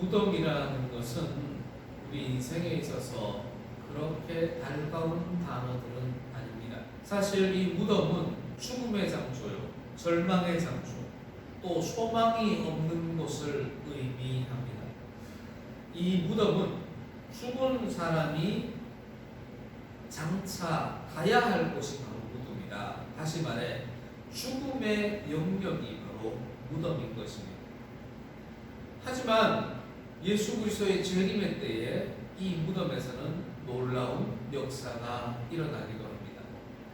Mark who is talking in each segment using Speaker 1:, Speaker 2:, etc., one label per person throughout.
Speaker 1: 무덤이라는 것은 우리 인생에 있어서 그렇게 달가운 단어들은 아닙니다. 사실 이 무덤은 죽음의 장소요, 절망의 장소, 또 소망이 없는 곳을 의미합니다. 이 무덤은 죽은 사람이 장차 가야 할 곳이 바로 무덤이다. 다시 말해 죽음의 영역이 바로 무덤인 것입니다. 하지만 예수 그리스도의 재림의 때에 이 무덤에서는 놀라운 역사가 일어나기도 합니다.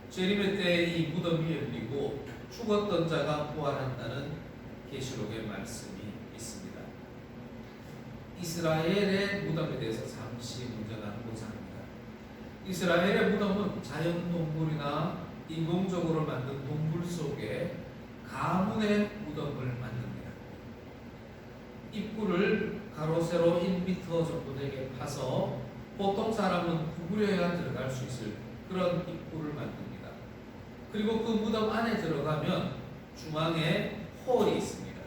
Speaker 1: 재림의 때에 이 무덤이 열리고 죽었던 자가 부활한다는 계시록의 말씀이 있습니다. 이스라엘의 무덤에 대해서 잠시 먼저 나누고자 합니다. 이스라엘의 무덤은 자연동굴이나 인공적으로 만든 동굴 속에 가문의 무덤을 만듭니다. 입구를 가로 세로 1m 정도 되게 파서 보통 사람은 구부려야 들어갈 수 있을 그런 입구를 만듭니다. 그리고 그 무덤 안에 들어가면 중앙에 홀이 있습니다.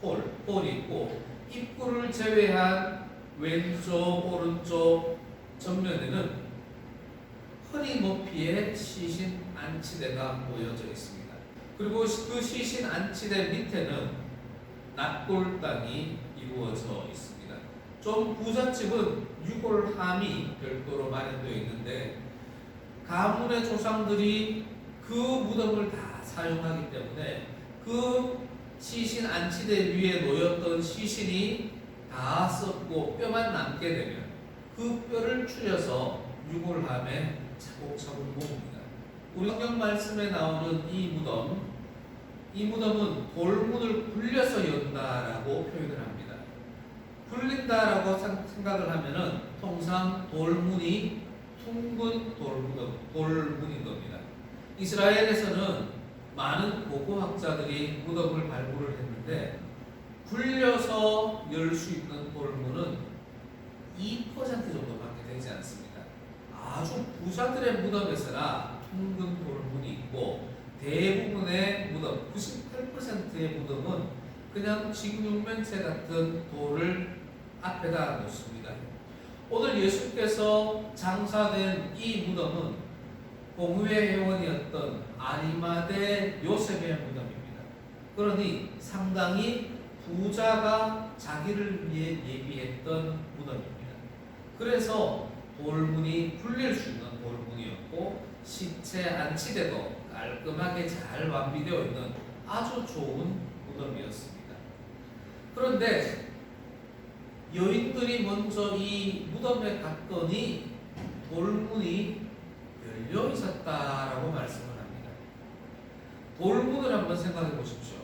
Speaker 1: 홀이 있고 입구를 제외한 왼쪽, 오른쪽 전면에는 허리 높이의 시신 안치대가 모여져 있습니다. 그리고 그 시신 안치대 밑에는 납골 땅이 이루어져 있습니다. 좀 부잣집은 유골함이 별도로 마련되어 있는데 가문의 조상들이 그 무덤을 다 사용하기 때문에 그 시신 안치대 위에 놓였던 시신이 다 썩고 뼈만 남게 되면 그 뼈를 추려서 유골함에 차곡차곡 모읍니다. 우리 성경 말씀에 나오는 이 무덤은 돌문을 굴려서 연다라고 표현을 합니다. 굴린다라고 생각을 하면은 통상 돌문이 둥근 돌문인 겁니다. 이스라엘에서는 많은 고고학자들이 무덤을 발굴을 했는데 굴려서 열 수 있는 돌문은 2% 정도밖에 되지 않습니다. 아주 부자들의 무덤에서나 둥근 돌문이 있고 대부분의 무덤, 98%의 무덤은 그냥 직육면체 같은 돌을 앞에다 놓습니다. 오늘 예수께서 장사된 이 무덤은 공회 회원이었던 아리마대 요셉의 무덤입니다. 그러니 상당히 부자가 자기를 위해 예비했던 무덤입니다. 그래서 돌문이 굴릴 수 있는 돌문이었고 시체 안치대도 깔끔하게 잘 완비되어 있는 아주 좋은 무덤이었습니다. 그런데 여인들이 먼저 이 무덤에 갔더니 돌문이 열려 있었다라고 말씀을 합니다. 돌문을 한번 생각해 보십시오.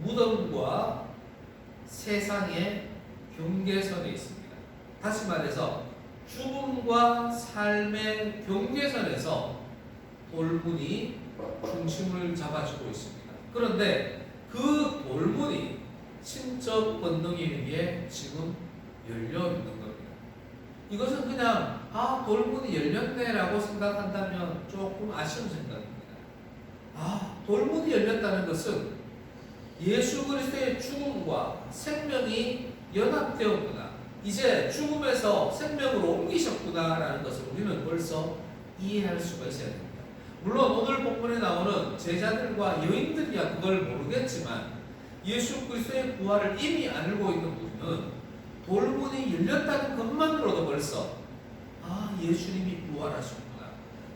Speaker 1: 무덤과 세상의 경계선에 있습니다. 다시 말해서 죽음과 삶의 경계선에서 돌문이 중심을 잡아주고 있습니다. 그런데 그 돌문이 신적 본능에 의해 지금 열려 있는 겁니다. 이것은 그냥 돌문이 열렸네라고 생각한다면 조금 아쉬운 생각입니다. 돌문이 열렸다는 것은 예수 그리스도의 죽음과 생명이 연합되었구나, 이제 죽음에서 생명으로 옮기셨구나라는 것을 우리는 벌써 이해할 수가 있어야 됩니다. 물론 오늘 본문에 나오는 제자들과 여인들이야 그걸 모르겠지만 예수 그리스도의 부활을 이미 알고 있는 우리는 돌문이 열렸다는 것만으로도 벌써 예수님이 부활하셨구나,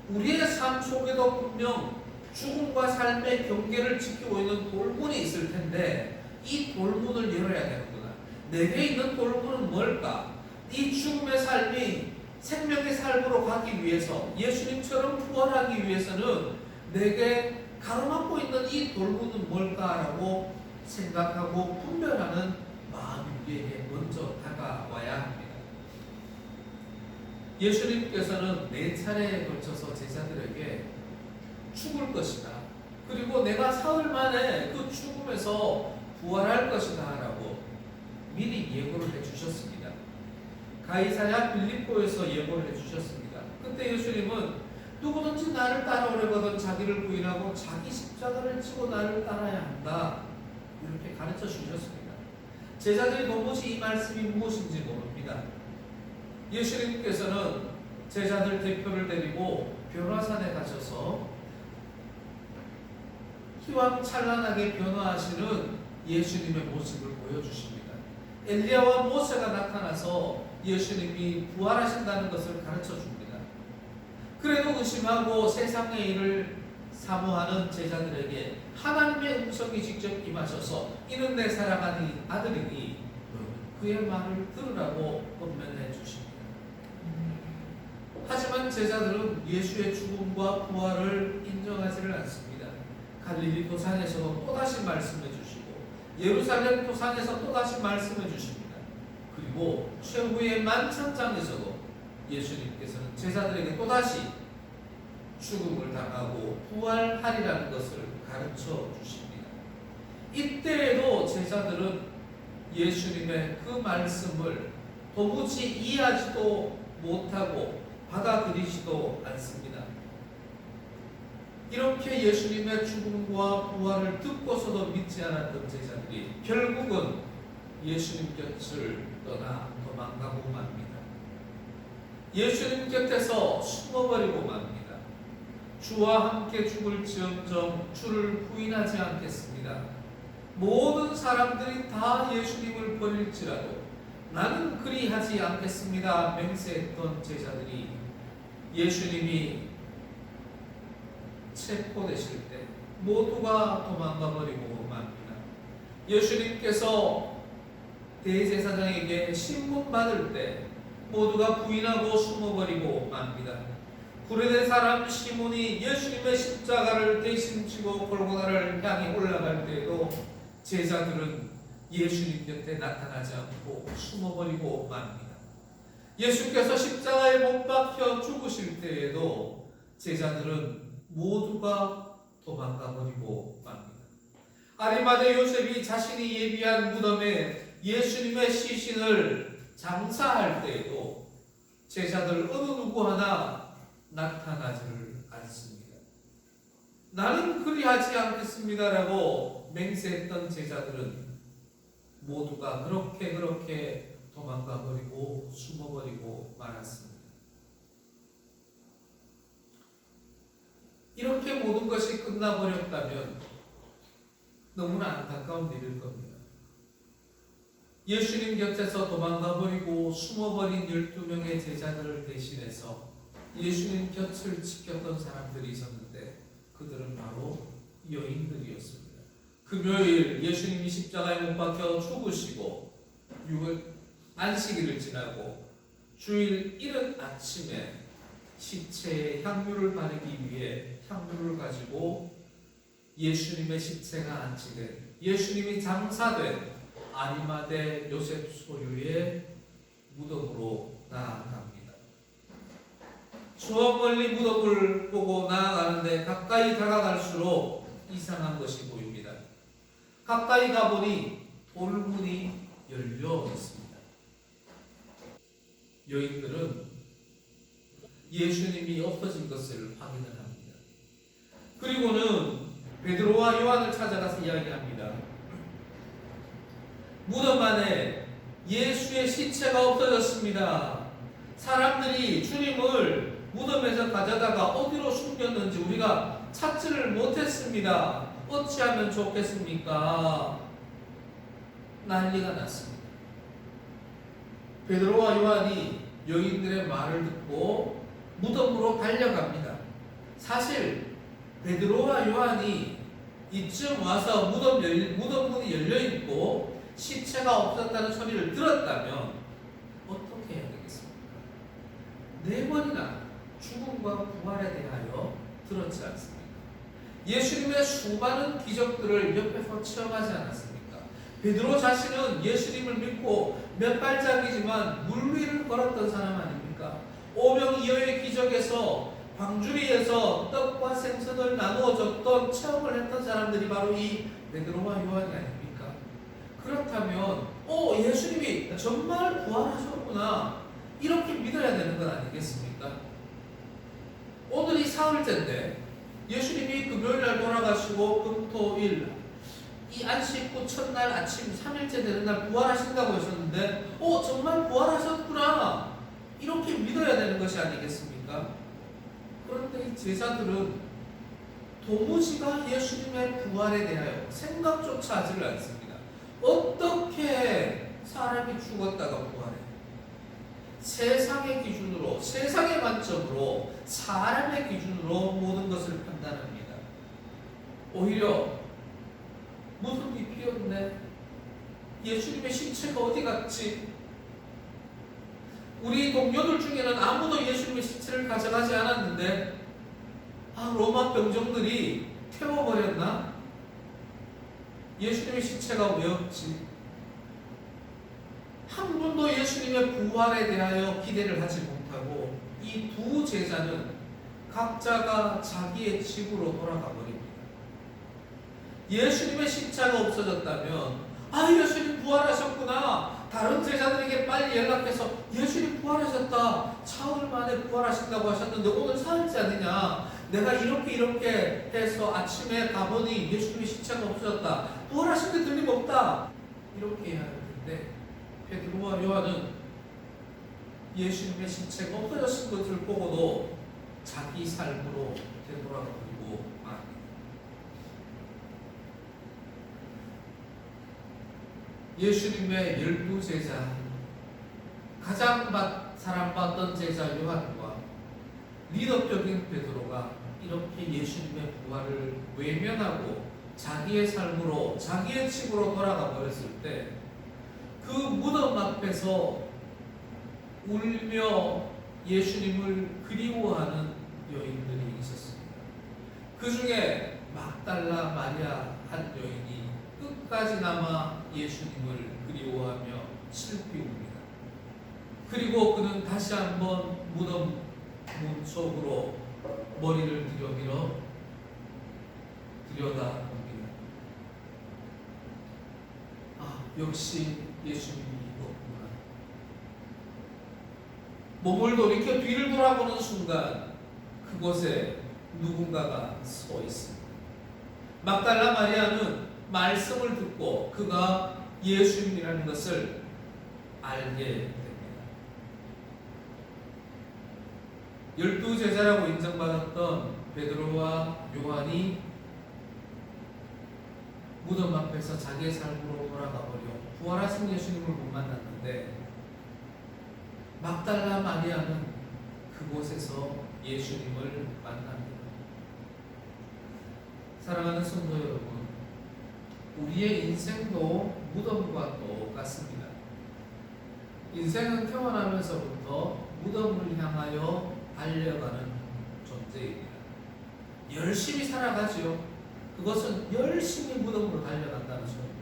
Speaker 1: 우리의 삶 속에도 분명 죽음과 삶의 경계를 지키고 있는 돌문이 있을 텐데 이 돌문을 열어야 되는구나, 내게 있는 돌문은 뭘까, 이 죽음의 삶이 생명의 삶으로 가기 위해서 예수님처럼 부활하기 위해서는 내게 가로막고 있는 이 돌문은 뭘까라고 생각하고 분별하는 마음이 우리에게 먼저 다가와야 합니다. 예수님께서는 4차례에 걸쳐서 제자들에게 죽을 것이다, 그리고 내가 사흘 만에 그 죽음에서 부활할 것이다 라고 미리 예고를 해주셨습니다. 가이사랴 빌립보에서 예고를 해주셨습니다. 그때 예수님은 누구든지 나를 따라오려거든 자기를 부인하고 자기 십자가를 지고 나를 따라야 한다, 이렇게 가르쳐 주셨습니다. 제자들이 도무지 이 말씀이 무엇인지 모릅니다. 예수님께서는 제자들 대표를 데리고 변화산에 가셔서 휘황찬란하게 변화하시는 예수님의 모습을 보여주십니다. 엘리야와 모세가 나타나서 예수님이 부활하신다는 것을 가르쳐 줍니다. 그래도 의심하고 세상의 일을 사모하는 제자들에게 하나님의 음성이 직접 임하셔서 이는 내 사랑하는 아들이니 그의 말을 들으라고 권면해 주십니다. 하지만 제자들은 예수의 죽음과 부활을 인정하지를 않습니다. 갈릴리 도상에서 또다시 말씀해 주시고 예루살렘 도상에서 또다시 말씀해 주십니다. 그리고 최후의 만찬장에서도 예수님께서는 제자들에게 또다시 죽음을 당하고 부활하리라는 것을 가르쳐 주십니다. 이때에도 제자들은 예수님의 그 말씀을 도무지 이해하지도 못하고 받아들이지도 않습니다. 이렇게 예수님의 죽음과 부활을 듣고서도 믿지 않았던 제자들이 결국은 예수님 곁을 떠나 도망가고 맙니다. 예수님 곁에서 숨어버리고 맙니다. 주와 함께 죽을지언정 주를 부인하지 않겠습니다. 모든 사람들이 다 예수님을 버릴지라도 나는 그리하지 않겠습니다 맹세했던 제자들이 예수님이 체포되실 때 모두가 도망가 버리고 맙니다. 예수님께서 대제사장에게 신문 받을 때 모두가 부인하고 숨어버리고 맙니다. 구레네 사람 시몬이 예수님의 십자가를 대신 지고 골고다를 향해 올라갈 때에도 제자들은 예수님 곁에 나타나지 않고 숨어버리고 맙니다. 예수께서 십자가에 못 박혀 죽으실 때에도 제자들은 모두가 도망가버리고 맙니다. 아리마대 요셉이 자신이 예비한 무덤에 예수님의 시신을 장사할 때에도 제자들 어느 누구 하나 나타나지를 않습니다. 나는 그리하지 않겠습니다라고 맹세했던 제자들은 모두가 그렇게 도망가버리고 숨어버리고 말았습니다. 이렇게 모든 것이 끝나버렸다면 너무나 안타까운 일일 겁니다. 예수님 곁에서 도망가버리고 숨어버린 12명의 제자들을 대신해서 예수님 곁을 지켰던 사람들이 있었는데 그들은 바로 여인들이었습니다. 금요일 예수님이 십자가에 못 박혀 죽으시고 안식일을 지나고 주일 이른 아침에 시체에 향유를 바르기 위해 향유를 가지고 예수님의 시체가 안치된 예수님이 장사된 아리마대 요셉 소유의 무덤으로 나아갑니다. 저 멀리 무덤을 보고 나아가는데 가까이 다가갈수록 이상한 것이 보입니다. 가까이 가보니 돌문이 열려 있습니다. 여인들은 예수님이 없어진 것을 확인을 합니다. 그리고는 베드로와 요한을 찾아가서 이야기합니다. 무덤 안에 예수의 시체가 없어졌습니다. 사람들이 주님을 무덤에서 가져다가 어디로 숨겼는지 우리가 찾지를 못했습니다. 어찌하면 좋겠습니까? 난리가 났습니다. 베드로와 요한이 여인들의 말을 듣고 무덤으로 달려갑니다. 사실 베드로와 요한이 이쯤 와서 무덤문이 열려있고 시체가 없었다는 소리를 들었다면 어떻게 해야 되겠습니까? 4번이나 죽음과 부활에 대하여 들었지 않습니까? 예수님의 수많은 기적들을 옆에서 체험하지 않았습니까? 베드로 자신은 예수님을 믿고 몇 발짝이지만 물 위를 걸었던 사람 아닙니까? 오병이어의 기적에서 광주리에서 떡과 생선을 나누어 줬던 체험을 했던 사람들이 바로 이 베드로와 요한이 아닙니까? 그렇다면 예수님이 정말 부활하셨구나 이렇게 믿어야 되는 건 아니겠습니까? 오늘이 사흘째인데 예수님이 금요일날 돌아가시고 금토일 이 안식 후 첫날 아침 3일째 되는 날 부활하신다고 하셨는데 정말 부활하셨구나 이렇게 믿어야 되는 것이 아니겠습니까? 그런데 이 제자들은 도무지가 예수님의 부활에 대하여 생각조차 하지를 않습니다. 어떻게 사람이 죽었다가 부활해? 세상의 기준으로, 세상의 관점으로, 사람의 기준으로 모든 것을 판단합니다. 오히려 무덤이 비었네. 예수님의 시체가 어디 갔지? 우리 동료들 중에는 아무도 예수님의 시체를 가져가지 않았는데 로마 병정들이 태워버렸나? 예수님의 시체가 왜 없지? 한 분도 예수님의 부활에 대하여 기대를 하지 못하고 이 두 제자는 각자가 자기의 집으로 돌아가 버립니다. 예수님의 십자가 없어졌다면 예수님 부활하셨구나. 다른 제자들에게 빨리 연락해서 예수님 부활하셨다. 사흘 만에 부활하신다고 하셨는데 오늘 사흘째 아니냐. 내가 이렇게 해서 아침에 가보니 예수님의 십자가 없어졌다. 부활하신 데 틀림없다. 이렇게 해야 할 텐데 베드로와 요한은 예수님의 십체가 없어졌은 것을 보고도 자기 삶으로 되돌아가고 맙니다. 예수님의 12제자, 가장 사랑받던 제자 요한과 리더격인 베드로가 이렇게 예수님의 부활을 외면하고 자기의 삶으로, 자기의 집으로 돌아가 버렸을 때 그 무덤 앞에서 울며 예수님을 그리워하는 여인들이 있었습니다. 그 중에 막달라 마리아 한 여인이 끝까지나마 예수님을 그리워하며 슬피 웁니다. 그리고 그는 다시 한번 무덤 문 속으로 머리를 들여다봅니다. 역시 예수님이 없구나. 몸을 돌이켜 뒤를 돌아보는 순간 그곳에 누군가가 서 있습니다. 막달라 마리아는 말씀을 듣고 그가 예수님이라는 것을 알게 됩니다. 12제자라고 인정받았던 베드로와 요한이 무덤 앞에서 자기의 삶으로 돌아가 버려 부활하신 예수님을 못 만났는데 막달라 마리아는 그곳에서 예수님을 만납니다. 사랑하는 성도 여러분, 우리의 인생도 무덤과 똑같습니다. 인생은 태어나면서부터 무덤을 향하여 달려가는 존재입니다. 열심히 살아가지요. 그것은 열심히 무덤으로 달려간다는 소리입니다.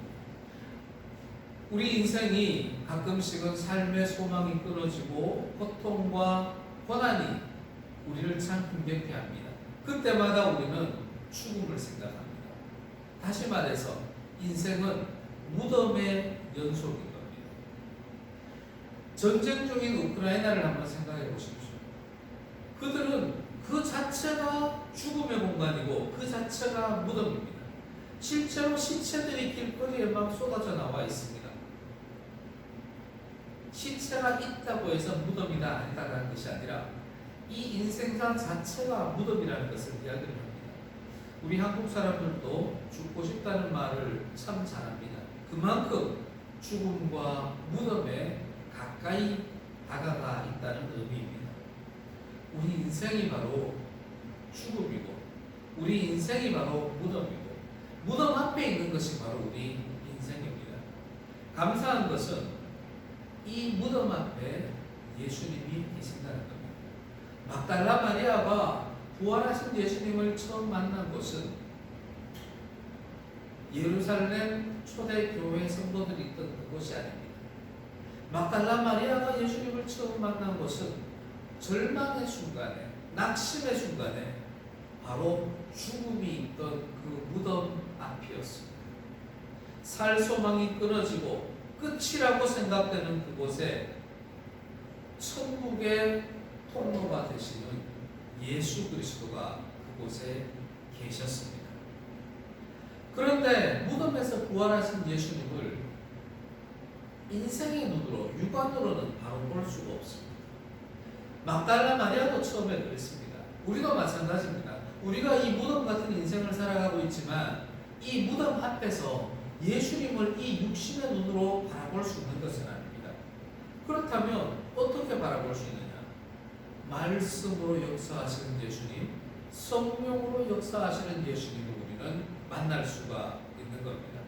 Speaker 1: 우리 인생이 가끔씩은 삶의 소망이 끊어지고 고통과 고난이 우리를 참 힘겹게 합니다. 그때마다 우리는 죽음을 생각합니다. 다시 말해서 인생은 무덤의 연속인 겁니다. 전쟁 중인 우크라이나를 한번 생각해 보십시오. 그들은 그 자체가 죽음의 공간이고 그 자체가 무덤입니다. 실제로 시체들이 길거리에 막 쏟아져 나와 있습니다. 시체가 있다고 해서 무덤이다 아니다라는 것이 아니라 이 인생사 자체가 무덤이라는 것을 이야기를 합니다. 우리 한국 사람들도 죽고 싶다는 말을 참 잘합니다. 그만큼 죽음과 무덤에 가까이 다가가 있다는 의미입니다. 우리 인생이 바로 죽음이고 우리 인생이 바로 무덤이고 무덤 앞에 있는 것이 바로 우리 인생입니다. 감사한 것은 이 무덤 앞에 예수님이 계신다는 겁니다. 막달라 마리아가 부활하신 예수님을 처음 만난 곳은 예루살렘 초대교회 성도들이 있던 그곳이 아닙니다. 막달라 마리아가 예수님을 처음 만난 곳은 절망의 순간에, 낙심의 순간에 바로 죽음이 있던 그 무덤 앞이었습니다. 살 소망이 끊어지고 끝이라고 생각되는 그곳에 천국의 통로가 되시는 예수 그리스도가 그곳에 계셨습니다. 그런데 무덤에서 부활하신 예수님을 인생의 눈으로, 육안으로는 바로 볼 수가 없습니다. 막달라 마리아도 처음에 그랬습니다. 우리도 마찬가지입니다. 우리가 이 무덤 같은 인생을 살아가고 있지만 이 무덤 앞에서 예수님을 이 육신의 눈으로 바라볼 수 있는 것은 아닙니다. 그렇다면 어떻게 바라볼 수 있느냐? 말씀으로 역사하시는 예수님, 성령으로 역사하시는 예수님을 우리는 만날 수가 있는 겁니다.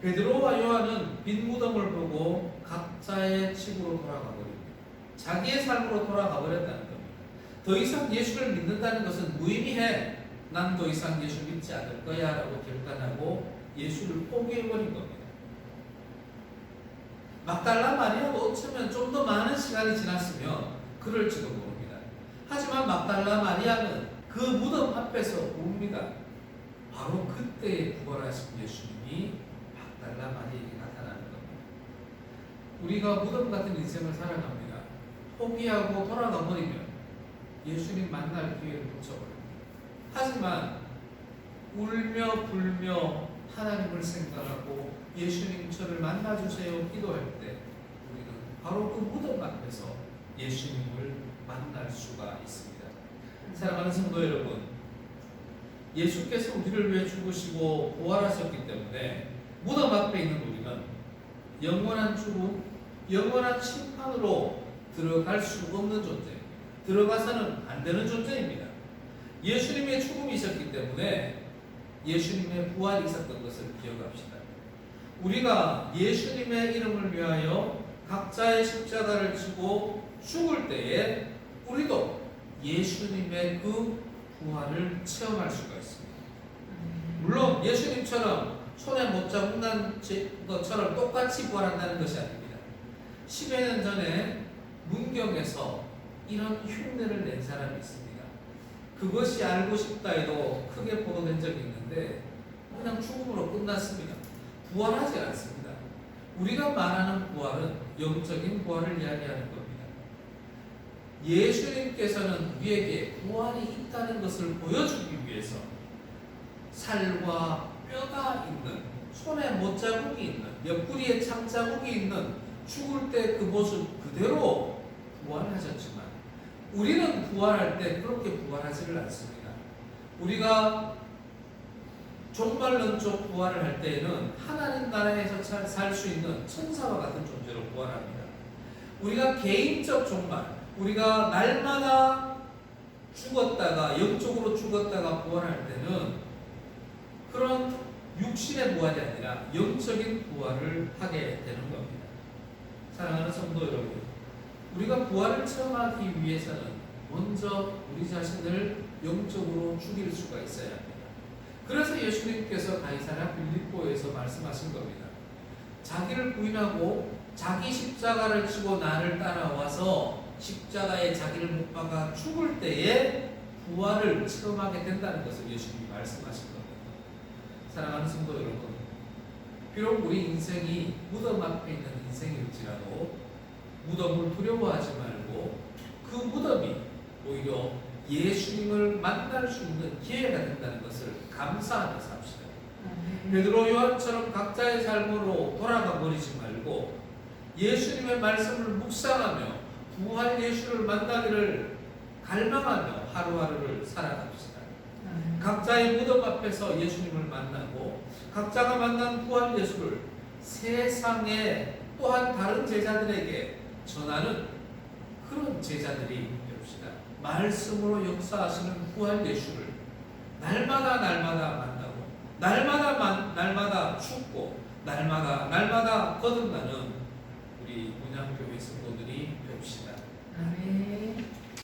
Speaker 1: 베드로와 요한은 빈 무덤을 보고 각자의 집으로 돌아가 버립니다. 자기의 삶으로 돌아가 버렸다는 겁니다. 더 이상 예수를 믿는다는 것은 무의미해. 난 더 이상 예수 믿지 않을 거야 라고 결단하고 예수를 포기해버린 겁니다. 막달라 마리아도 어쩌면 좀 더 많은 시간이 지났으면 그럴지도 모릅니다. 하지만 막달라 마리아는 그 무덤 앞에서 웁니다. 바로 그때에 부활하신 예수님이 막달라 마리아에게 나타나는 겁니다. 우리가 무덤 같은 인생을 살아갑니다. 포기하고 돌아가 버리면 예수님 만날 기회를 놓쳐버립니다. 하지만 울며 불며 하나님을 생각하고 예수님 저를 만나주세요 기도할 때 우리는 바로 그 무덤 앞에서 예수님을 만날 수가 있습니다. 사랑하는 성도 여러분, 예수께서 우리를 위해 죽으시고 부활하셨기 때문에 무덤 앞에 있는 우리는 영원한 죽음, 영원한 심판으로 들어갈 수 없는 존재입니다. 들어가서는 안 되는 존재입니다. 예수님의 죽음이셨기 때문에 예수님의 부활이 있었던 것을 기억합시다. 우리가 예수님의 이름을 위하여 각자의 십자가를 지고 죽을 때에 우리도 예수님의 그 부활을 체험할 수가 있습니다. 물론 예수님처럼 손에 못 잡는 것처럼 똑같이 부활한다는 것이 아닙니다. 10여 년 전에 문경에서 이런 흉내를 낸 사람이 있습니다. 그것이 알고 싶다 해도 크게 보도된 적이 있는데 그냥 죽음으로 끝났습니다. 부활하지 않습니다. 우리가 말하는 부활은 영적인 부활을 이야기하는 겁니다. 예수님께서는 우리에게 부활이 있다는 것을 보여주기 위해서 살과 뼈가 있는, 손에 못자국이 있는, 옆구리에 창자국이 있는 죽을 때 그 모습 그대로 부활하셨지만 우리는 부활할 때 그렇게 부활하지를 않습니다. 우리가 종말론 쪽 부활을 할 때에는 하나님 나라에서 살 수 있는 천사와 같은 존재로 부활합니다. 우리가 개인적 종말, 우리가 날마다 죽었다가 영적으로 죽었다가 부활할 때는 그런 육신의 부활이 아니라 영적인 부활을 하게 되는 겁니다. 사랑하는 성도 여러분, 우리가 부활을 체험하기 위해서는 먼저 우리 자신을 영적으로 죽일 수가 있어야 합니다. 그래서 예수님께서 가이사랴 빌립보에서 말씀하신 겁니다. 자기를 부인하고 자기 십자가를 지고 나를 따라와서 십자가에 자기를 못 박아 죽을 때에 부활을 체험하게 된다는 것을 예수님이 말씀하신 겁니다. 사랑하는 성도 여러분, 비록 우리 인생이 무덤 앞에 있는 인생일지라도 무덤을 두려워하지 말고 그 무덤이 오히려 예수님을 만날 수 있는 기회가 된다는 것을 감사하며 삽시다. 베드로 요한처럼 각자의 삶으로 돌아가 버리지 말고 예수님의 말씀을 묵상하며 부활 예수를 만나기를 갈망하며 하루하루를 살아갑시다. 각자의 무덤 앞에서 예수님을 만나고 각자가 만난 부활 예수를 세상에 또한 다른 제자들에게 전하는 그런 제자들이 됩시다. 말씀으로 역사하시는 부활 예수를 날마다 만나고 날마다 죽고 날마다 거듭나는 우리 문양교회 성도들이 됩시다.
Speaker 2: 아멘.